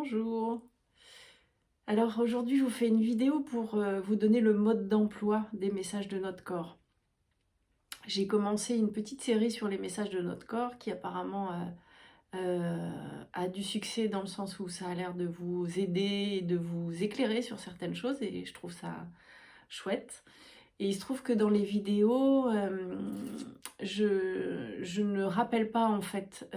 Bonjour. Alors aujourd'hui, je vous fais une vidéo pour vous donner le mode d'emploi des messages de notre corps. J'ai commencé une petite série sur les messages de notre corps qui apparemment a du succès dans le sens où ça a l'air de vous aider et de vous éclairer sur certaines choses et je trouve ça chouette. Et il se trouve que dans les vidéos, je ne rappelle pas en fait,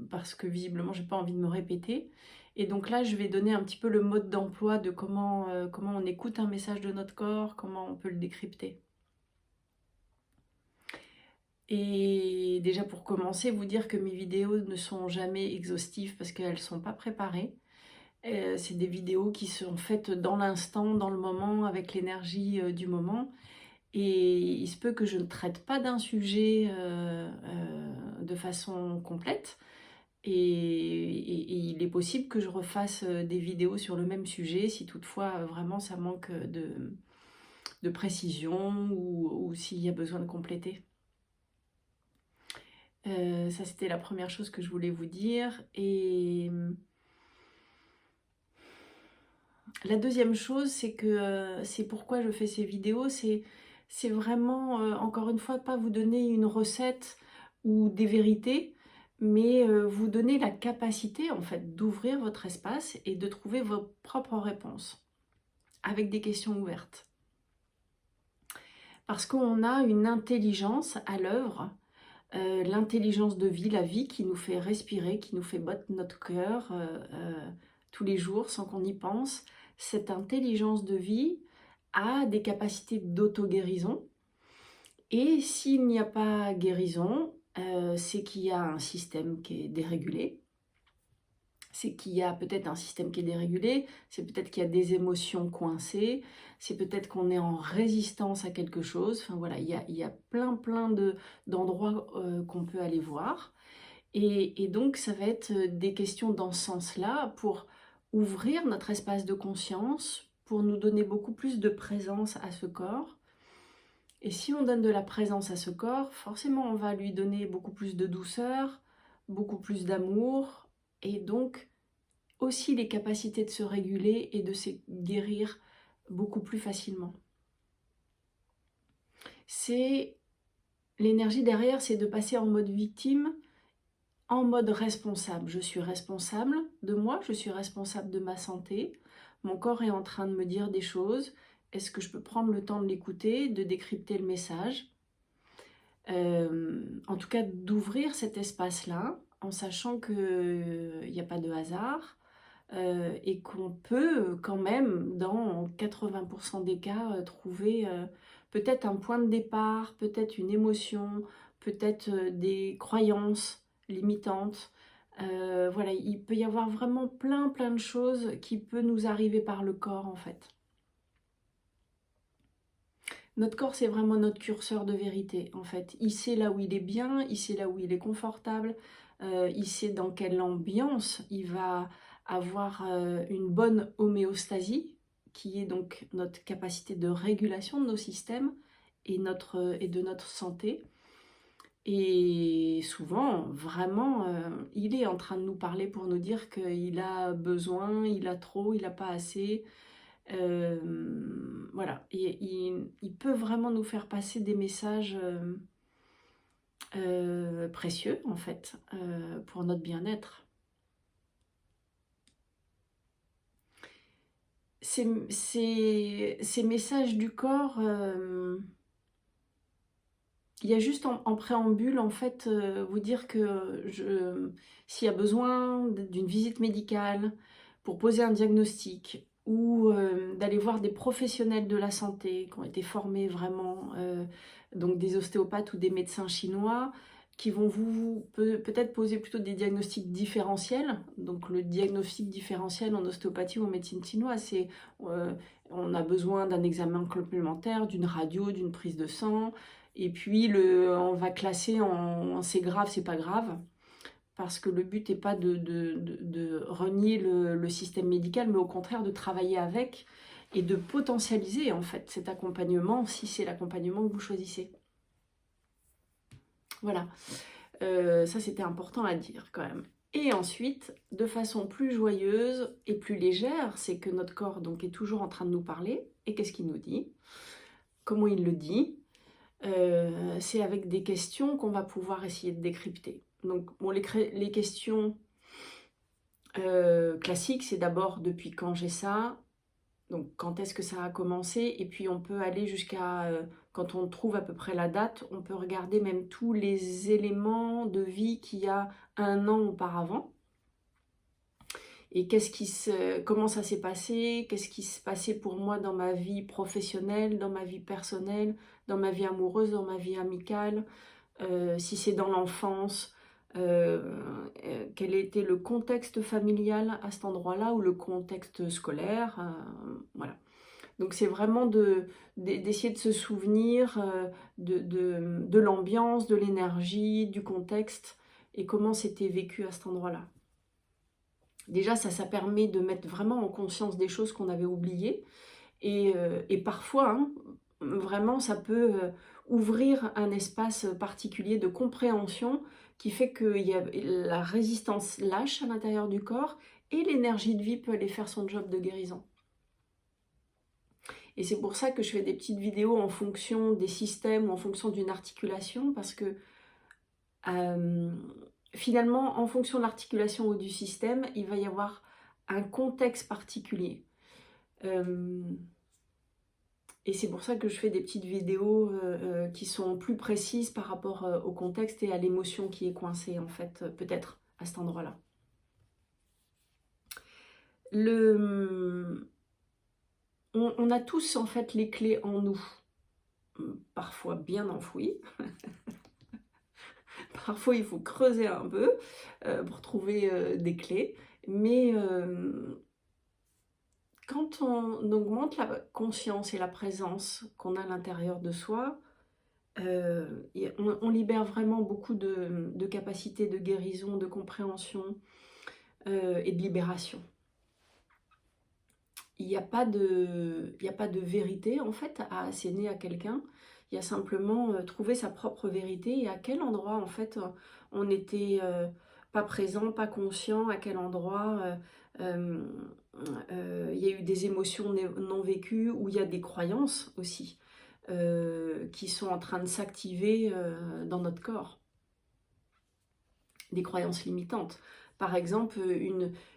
parce que visiblement j'ai pas envie de me répéter. Et donc là, je vais donner un petit peu le mode d'emploi de comment on écoute un message de notre corps, comment on peut le décrypter. Et déjà pour commencer, vous dire que mes vidéos ne sont jamais exhaustives parce qu'elles ne sont pas préparées. C'est des vidéos qui sont faites dans l'instant, dans le moment, avec l'énergie du moment. Et il se peut que je ne traite pas d'un sujet de façon complète. Et il est possible que je refasse des vidéos sur le même sujet si toutefois vraiment ça manque de précision ou s'il y a besoin de compléter. Ça c'était la première chose que je voulais vous dire. Et la deuxième chose, c'est que c'est pourquoi je fais ces vidéos, c'est vraiment, encore une fois, pas vous donner une recette ou des vérités, mais vous donner la capacité, en fait, d'ouvrir votre espace et de trouver vos propres réponses, avec des questions ouvertes. Parce qu'on a une intelligence à l'œuvre, l'intelligence de vie, la vie qui nous fait respirer, qui nous fait battre notre cœur tous les jours sans qu'on y pense. Cette intelligence de vie a des capacités d'auto-guérison. Et s'il n'y a pas guérison, c'est qu'il y a un système qui est dérégulé. C'est qu'il y a peut-être un système qui est dérégulé, c'est peut-être qu'il y a des émotions coincées, c'est peut-être qu'on est en résistance à quelque chose. Enfin voilà, il y a plein d'endroits qu'on peut aller voir. Et donc ça va être des questions dans ce sens-là pour ouvrir notre espace de conscience, pour nous donner beaucoup plus de présence à ce corps. Et si on donne de la présence à ce corps, forcément on va lui donner beaucoup plus de douceur, beaucoup plus d'amour, et donc aussi les capacités de se réguler et de se guérir beaucoup plus facilement. C'est l'énergie derrière, c'est de passer en mode victime, en mode responsable. Je suis responsable de moi, je suis responsable de ma santé. Mon corps est en train de me dire des choses. Est-ce que je peux prendre le temps de l'écouter, de décrypter le message, en tout cas d'ouvrir cet espace-là, en sachant qu'il n'y a pas de hasard, et qu'on peut quand même, dans 80% des cas, trouver peut-être un point de départ, peut-être une émotion, peut-être des croyances limitantes. Voilà, il peut y avoir vraiment plein de choses qui peuvent nous arriver par le corps en fait. Notre corps, c'est vraiment notre curseur de vérité, en fait. Il sait là où il est bien, il sait là où il est confortable, il sait dans quelle ambiance il va avoir une bonne homéostasie, qui est donc notre capacité de régulation de nos systèmes et de notre santé. Et souvent, vraiment, il est en train de nous parler pour nous dire qu'il a besoin, il a trop, il n'a pas assez. Voilà, et il peut vraiment nous faire passer des messages précieux, en fait, pour notre bien-être. Ces messages du corps, il y a juste en préambule, en fait, vous dire que s'il y a besoin d'une visite médicale pour poser un diagnostic ou d'aller voir des professionnels de la santé qui ont été formés vraiment, donc des ostéopathes ou des médecins chinois, qui vont vous peut-être poser plutôt des diagnostics différentiels. Donc le diagnostic différentiel en ostéopathie ou en médecine chinoise, c'est on a besoin d'un examen complémentaire, d'une radio, d'une prise de sang. Et puis, on va classer en c'est grave, c'est pas grave. Parce que le but n'est pas de renier le système médical, mais au contraire de travailler avec et de potentialiser en fait cet accompagnement, si c'est l'accompagnement que vous choisissez. Voilà, ça c'était important à dire quand même. Et ensuite, de façon plus joyeuse et plus légère, c'est que notre corps donc, est toujours en train de nous parler. Et qu'est-ce qu'il nous dit? Comment il le dit? C'est avec des questions qu'on va pouvoir essayer de décrypter. Donc, bon, les questions classiques, c'est d'abord depuis quand j'ai ça, donc quand est-ce que ça a commencé, et puis on peut aller jusqu'à, quand on trouve à peu près la date, on peut regarder même tous les éléments de vie qu'il y a 1 an auparavant. Et comment ça s'est passé, qu'est-ce qui se passait pour moi dans ma vie professionnelle, dans ma vie personnelle, dans ma vie amoureuse, dans ma vie amicale, si c'est dans l'enfance, quel était le contexte familial à cet endroit-là, ou le contexte scolaire, voilà. Donc c'est vraiment d'essayer de se souvenir de l'ambiance, de l'énergie, du contexte, et comment c'était vécu à cet endroit-là. Déjà, ça permet de mettre vraiment en conscience des choses qu'on avait oubliées. Et parfois, hein, vraiment, ça peut ouvrir un espace particulier de compréhension qui fait que la résistance lâche à l'intérieur du corps et l'énergie de vie peut aller faire son job de guérison. Et c'est pour ça que je fais des petites vidéos en fonction des systèmes ou en fonction d'une articulation, parce que finalement, en fonction de l'articulation ou du système, il va y avoir un contexte particulier. Et c'est pour ça que je fais des petites vidéos qui sont plus précises par rapport au contexte et à l'émotion qui est coincée, en fait, peut-être à cet endroit-là. On a tous, en fait, les clés en nous, parfois bien enfouies. Parfois, il faut creuser un peu pour trouver des clés. Mais quand on augmente la conscience et la présence qu'on a à l'intérieur de soi, on libère vraiment beaucoup de capacités de guérison, de compréhension et de libération. Il n'y a pas de vérité, en fait, à asséner à quelqu'un. Il y a simplement trouver sa propre vérité et à quel endroit, en fait, on n'était pas présent, pas conscient, à quel endroit il y a eu des émotions non vécues, ou il y a des croyances aussi qui sont en train de s'activer dans notre corps. Des croyances limitantes. Par exemple,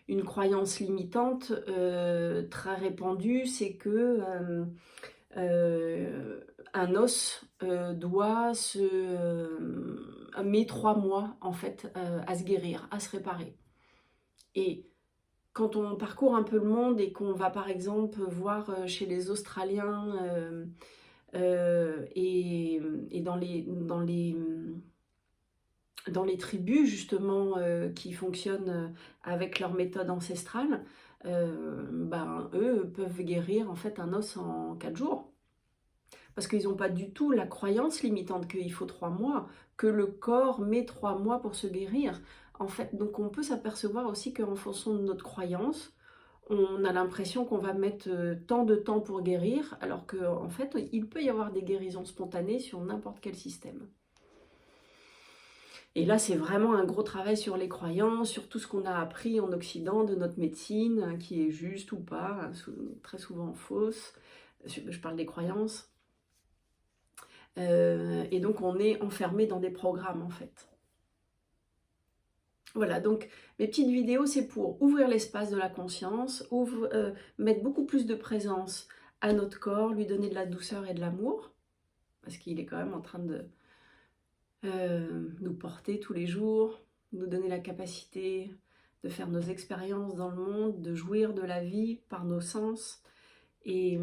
une croyance limitante très répandue, c'est que un os doit met 3 mois en fait à se guérir, à se réparer. Et quand on parcourt un peu le monde et qu'on va par exemple voir chez les Australiens et dans les tribus justement qui fonctionnent avec leur méthode ancestrale, eux peuvent guérir en fait un os en 4 jours. Parce qu'ils n'ont pas du tout la croyance limitante qu'il faut 3 mois, que le corps met 3 mois pour se guérir. En fait, donc on peut s'apercevoir aussi qu'en fonction de notre croyance, on a l'impression qu'on va mettre tant de temps pour guérir, alors qu'en fait, il peut y avoir des guérisons spontanées sur n'importe quel système. Et là, c'est vraiment un gros travail sur les croyances, sur tout ce qu'on a appris en Occident de notre médecine, hein, qui est juste ou pas, hein, très souvent fausse. Je parle des croyances. Et donc, on est enfermé dans des programmes, en fait. Voilà, donc mes petites vidéos, c'est pour ouvrir l'espace de la conscience, mettre beaucoup plus de présence à notre corps, lui donner de la douceur et de l'amour, parce qu'il est quand même en train de nous porter tous les jours, nous donner la capacité de faire nos expériences dans le monde, de jouir de la vie par nos sens, et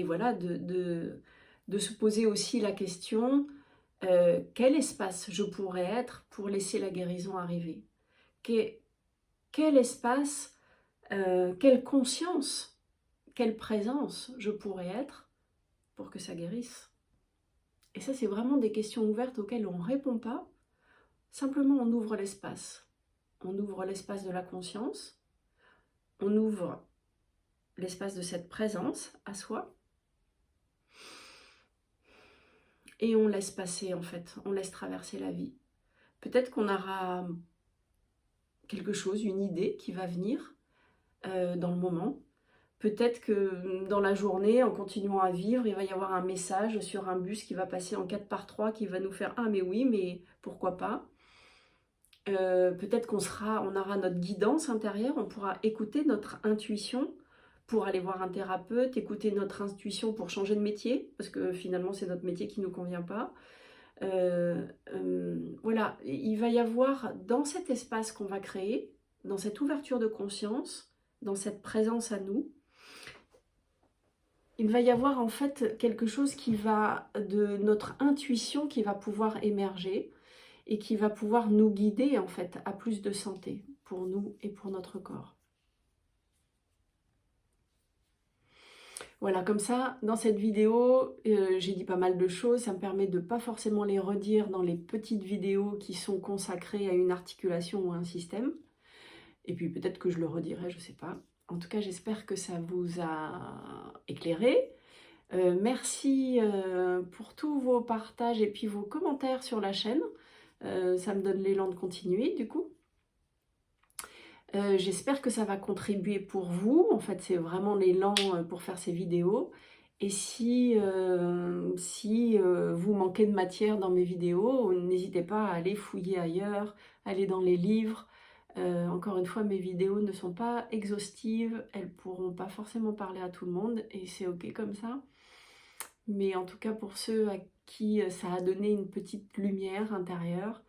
voilà, de se poser aussi la question, quel espace je pourrais être pour laisser la guérison arriver? Quel espace, quelle conscience, quelle présence je pourrais être pour que ça guérisse? Et ça, c'est vraiment des questions ouvertes auxquelles on ne répond pas. Simplement, on ouvre l'espace. On ouvre l'espace de la conscience. On ouvre l'espace de cette présence à soi. Et on laisse passer, en fait. On laisse traverser la vie. Peut-être qu'on aura quelque chose, une idée qui va venir dans le moment. Peut-être que dans la journée, en continuant à vivre, il va y avoir un message sur un bus qui va passer en 4x3 qui va nous faire « Ah mais oui, mais pourquoi pas ?» Peut-être on aura notre guidance intérieure, on pourra écouter notre intuition pour aller voir un thérapeute, écouter notre intuition pour changer de métier, parce que finalement c'est notre métier qui ne nous convient pas. Voilà, il va y avoir dans cet espace qu'on va créer, dans cette ouverture de conscience, dans cette présence à nous, il va y avoir en fait quelque chose de notre intuition qui va pouvoir émerger et qui va pouvoir nous guider en fait à plus de santé pour nous et pour notre corps. Voilà, comme ça, dans cette vidéo, j'ai dit pas mal de choses. Ça me permet de pas forcément les redire dans les petites vidéos qui sont consacrées à une articulation ou à un système. Et puis peut-être que je le redirai, je sais pas. En tout cas, j'espère que ça vous a éclairé. Merci pour tous vos partages et puis vos commentaires sur la chaîne. Ça me donne l'élan de continuer du coup. J'espère que ça va contribuer pour vous. En fait, c'est vraiment l'élan pour faire ces vidéos. Et si vous manquez de matière dans mes vidéos, n'hésitez pas à aller fouiller ailleurs, aller dans les livres. Encore une fois, mes vidéos ne sont pas exhaustives, elles ne pourront pas forcément parler à tout le monde et c'est ok comme ça. Mais en tout cas, pour ceux à qui ça a donné une petite lumière intérieure,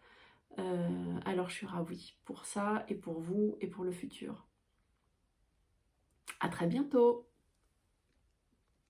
alors je suis ravie pour ça et pour vous et pour le futur. À très bientôt!